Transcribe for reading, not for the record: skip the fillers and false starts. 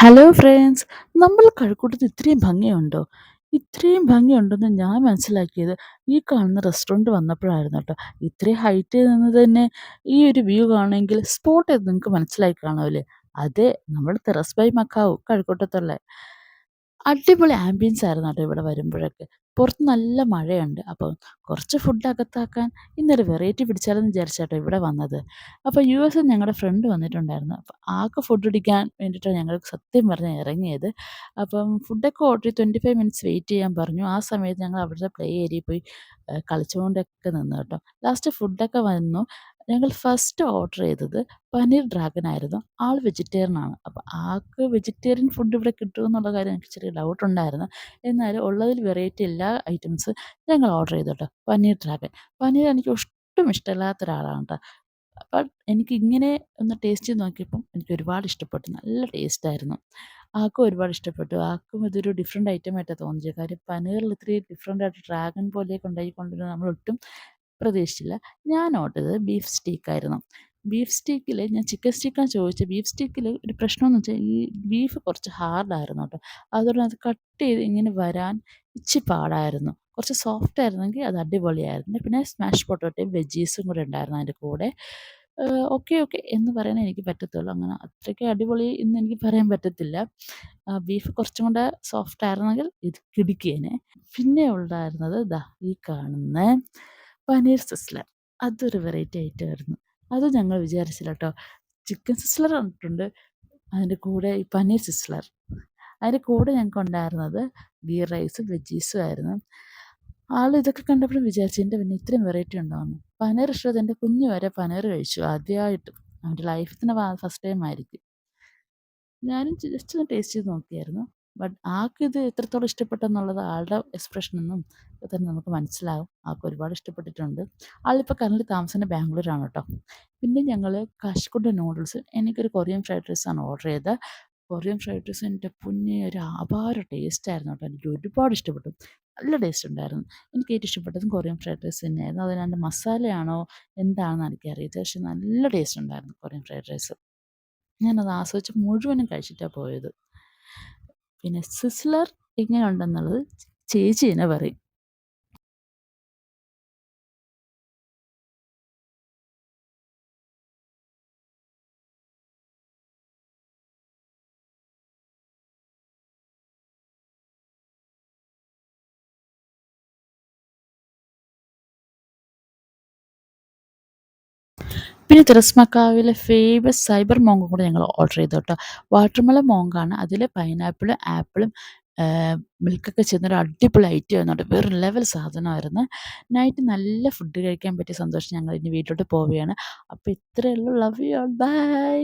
Hello friends, നമ്മൾ കഴക്കൂട്ടത്ത് ഇത്രയും ഭംഗിയുണ്ടോ? ഇത്രയും ഭംഗിയുണ്ടെന്ന് ഞാൻ മനസ്സിലാക്കിയത് ഈ കാണുന്ന റെസ്റ്റോറൻറ്റ് വന്നപ്പോഴായിരുന്നു കേട്ടോ. ഇത്രയും ഹൈറ്റിൽ നിന്ന് തന്നെ ഈ ഒരു വ്യൂ കാണുമെങ്കിൽ സ്പോട്ട് ഏത് നിങ്ങൾക്ക് മനസ്സിലായി കാണുമല്ലേ? അതെ, നമ്മൾ തെറസ് ബൈ മക്കാവു കഴക്കൂട്ടത്തുള്ള അടിപൊളി ആംബിയൻസ് ആയിരുന്നു കേട്ടോ ഇവിടെ വരുമ്പോഴൊക്കെ. പുറത്ത് നല്ല മഴയുണ്ട്. അപ്പം കുറച്ച് ഫുഡ് അകത്താക്കാൻ ഇന്നൊരു വെറൈറ്റി പിടിച്ചാലെന്ന് വിചാരിച്ചാട്ടോ ഇവിടെ വന്നത്. അപ്പോൾ യുഎസിൽ ഞങ്ങളുടെ ഫ്രണ്ട് വന്നിട്ടുണ്ടായിരുന്നു. അപ്പോൾ ആൾക്ക് ഫുഡ് അടിക്കാൻ വേണ്ടിയിട്ടാണ് ഞങ്ങൾ സത്യം പറഞ്ഞാൽ ഇറങ്ങിയത്. അപ്പം ഫുഡൊക്കെ ഓർഡർ ചെയ്ത് 25 മിനിറ്റ്സ് വെയിറ്റ് ചെയ്യാൻ പറഞ്ഞു. ആ സമയത്ത് ഞങ്ങൾ അവിടുത്തെ പ്ലേ ഏരിയയിൽ പോയി കളിച്ചുകൊണ്ടൊക്കെ നിന്നു കേട്ടോ. ലാസ്റ്റ് ഫുഡൊക്കെ വന്നു. ഞങ്ങൾ ഫസ്റ്റ് ഓർഡർ ചെയ്തത് പനീർ ഡ്രാഗൺ ആയിരുന്നു. ആൾ വെജിറ്റേറിയൻ ആണ്. അപ്പോൾ ആൾക്ക് വെജിറ്റേറിയൻ ഫുഡ് ഇവിടെ കിട്ടുമെന്നുള്ള കാര്യം എനിക്ക് ചെറിയ ഡൗട്ടുണ്ടായിരുന്നു. എന്നാലും ഉള്ളതിൽ വെറൈറ്റി എല്ലാ ഐറ്റംസ് ഞങ്ങൾ ഓർഡർ ചെയ്തു കേട്ടോ. പനീർ ഡ്രാഗൺ. പനീർ എനിക്ക് ഒട്ടും ഇഷ്ടമില്ലാത്ത ഒരാളാണ് കേട്ടോ. ബട്ട് എനിക്കിങ്ങനെ ഒന്ന് ടേസ്റ്റ് ചെയ്ത് നോക്കിയപ്പം എനിക്ക് ഒരുപാട് ഇഷ്ടപ്പെട്ടു. നല്ല ടേസ്റ്റായിരുന്നു. ആൾക്കും ഒരുപാട് ഇഷ്ടപ്പെട്ടു. ആൾക്കും ഇതൊരു ഡിഫറെൻ്റ് ഐറ്റം ആയിട്ടാണ് തോന്നിയത്. കാര്യം പനീറിൽ ഇത്രയും ഡിഫറെൻ്റ് ആയിട്ട് ഡ്രാഗൺ പോലെയൊക്കെ ഉണ്ടാക്കി കൊണ്ടുവരുന്നത് നമ്മളൊട്ടും പ്രതീക്ഷിച്ചില്ല. ഞാൻ ഓർഡർ ചെയ്തത് ബീഫ് സ്റ്റീക്കായിരുന്നു. ബീഫ് സ്റ്റീക്കിൽ ഞാൻ ചിക്കൻ സ്റ്റീക്കാണ് ചോദിച്ചത്. ബീഫ് സ്റ്റീക്കിൽ ഒരു പ്രശ്നമെന്ന് വെച്ചാൽ ഈ ബീഫ് കുറച്ച് ഹാർഡായിരുന്നു കേട്ടോ. അതുകൊണ്ട് അത് കട്ട് ചെയ്ത് ഇങ്ങനെ വരാൻ ഇച്ചിരി പാടായിരുന്നു. കുറച്ച് സോഫ്റ്റ് ആയിരുന്നെങ്കിൽ അത് അടിപൊളിയായിരുന്നു. പിന്നെ സ്മാഷ് പൊട്ടോട്ടയും വെജീസും കൂടെ ഉണ്ടായിരുന്നു അതിൻ്റെ കൂടെ. ഓക്കെ ഓക്കെ എന്ന് പറയാനേ എനിക്ക് പറ്റത്തുള്ളൂ. അങ്ങനെ അത്രയ്ക്ക് അടിപൊളി എന്ന് എനിക്ക് പറയാൻ പറ്റത്തില്ല. ബീഫ് കുറച്ചും കൂടെ സോഫ്റ്റ് ആയിരുന്നെങ്കിൽ ഇത് കിടുക്കിയേനെ. പിന്നെ ഉണ്ടായിരുന്നത് ദാ ഈ കാണുന്ന പനീർ സിസ്ലർ. അതൊരു വെറൈറ്റി ഐറ്റം ആയിരുന്നു. അത് ഞങ്ങൾ വിചാരിച്ചില്ല കേട്ടോ. ചിക്കൻ സിസ്ലർ കണ്ടിട്ടുണ്ട്. അതിൻ്റെ കൂടെ ഈ പനീർ സിസ്ലർ. അതിൻ്റെ കൂടെ ഞങ്ങൾക്ക് ഉണ്ടായിരുന്നത് ഗീ റൈസും വെജീസും ആയിരുന്നു. ആൾ ഇതൊക്കെ കണ്ടപ്പോഴും വിചാരിച്ചു എൻ്റെ പിന്നെ ഇത്രയും വെറൈറ്റി ഉണ്ടോയെന്ന്. പനീർ ഇഷ്ടം എൻ്റെ കുഞ്ഞ് വരെ പനീർ കഴിച്ചു ആദ്യമായിട്ട്. അവൻ്റെ ലൈഫിൽ തന്നെ ഫസ്റ്റ് ടൈം ആയിരിക്കും. ഞാനും ജസ്റ്റ് ഒന്ന് ടേസ്റ്റ് ചെയ്ത് നോക്കിയായിരുന്നു. ബട്ട് ആൾക്കിത് എത്രത്തോളം ഇഷ്ടപ്പെട്ടെന്നുള്ളത് ആളുടെ എക്സ്പ്രഷനിൽ നിന്നും തന്നെ നമുക്ക് മനസ്സിലാകും. ആൾക്ക് ഒരുപാട് ഇഷ്ടപ്പെട്ടിട്ടുണ്ട്. ആളിപ്പോൾ കറൻറ്റ്ലി താമസിക്കുന്നത് ബാംഗ്ലൂരാണ് കേട്ടോ. പിന്നെ ഞങ്ങൾ കശ്കുണ്ട് നൂഡിൽസ്, എനിക്കൊരു കൊറിയൻ ഫ്രൈഡ് റൈസാണ് ഓർഡർ ചെയ്തത്. കൊറിയൻ ഫ്രൈഡ് റൈസ് എൻ്റെ പൊന്നേ ഒരു അപാര ടേസ്റ്റായിരുന്നു കേട്ടോ. എനിക്ക് ഒരുപാട് ഇഷ്ടപ്പെട്ടു. നല്ല ടേസ്റ്റ് ഉണ്ടായിരുന്നു. എനിക്ക് ഏറ്റവും ഇഷ്ടപ്പെട്ടതും കൊറിയൻ ഫ്രൈഡ് റൈസ് തന്നെയായിരുന്നു. അതിനകത്ത് മസാലയാണോ എന്താണെന്ന് എനിക്കറിയത്തില്ല. പക്ഷേ നല്ല ടേസ്റ്റ് ഉണ്ടായിരുന്നു കൊറിയൻ ഫ്രൈഡ് റൈസ്. ഞാനത് ആസ്വദിച്ച് മുഴുവനും കഴിച്ചിട്ടാണ് പോയത്. പിന്നെ സിസ്ലർ എങ്ങനെയുണ്ടെന്നുള്ളത് ചേച്ചി തന്നെ പറയും. പിന്നെ തിറസ്മക്കാവിലെ ഫേമസ് സൈബർ മോങ്ങും കൂടെ ഞങ്ങൾ ഓർഡർ ചെയ്തു കേട്ടോ. വാട്ടർമെലൺ മോങ്കാണ്. അതിൽ പൈനാപ്പിളും ആപ്പിളും മിൽക്കൊക്കെ ചേർന്നൊരു അടിപൊളി ഐറ്റം ആയിരുന്നു കേട്ടോ. വേറെ ലെവൽ സാധനമായിരുന്നു. നൈറ്റ് നല്ല ഫുഡ് കഴിക്കാൻ പറ്റിയ സന്തോഷം. ഞങ്ങൾ ഇനി വീട്ടിലോട്ട് പോവുകയാണ്. അപ്പോൾ ഇത്രയേ ഉള്ളൂ. Love you all. ബൈ.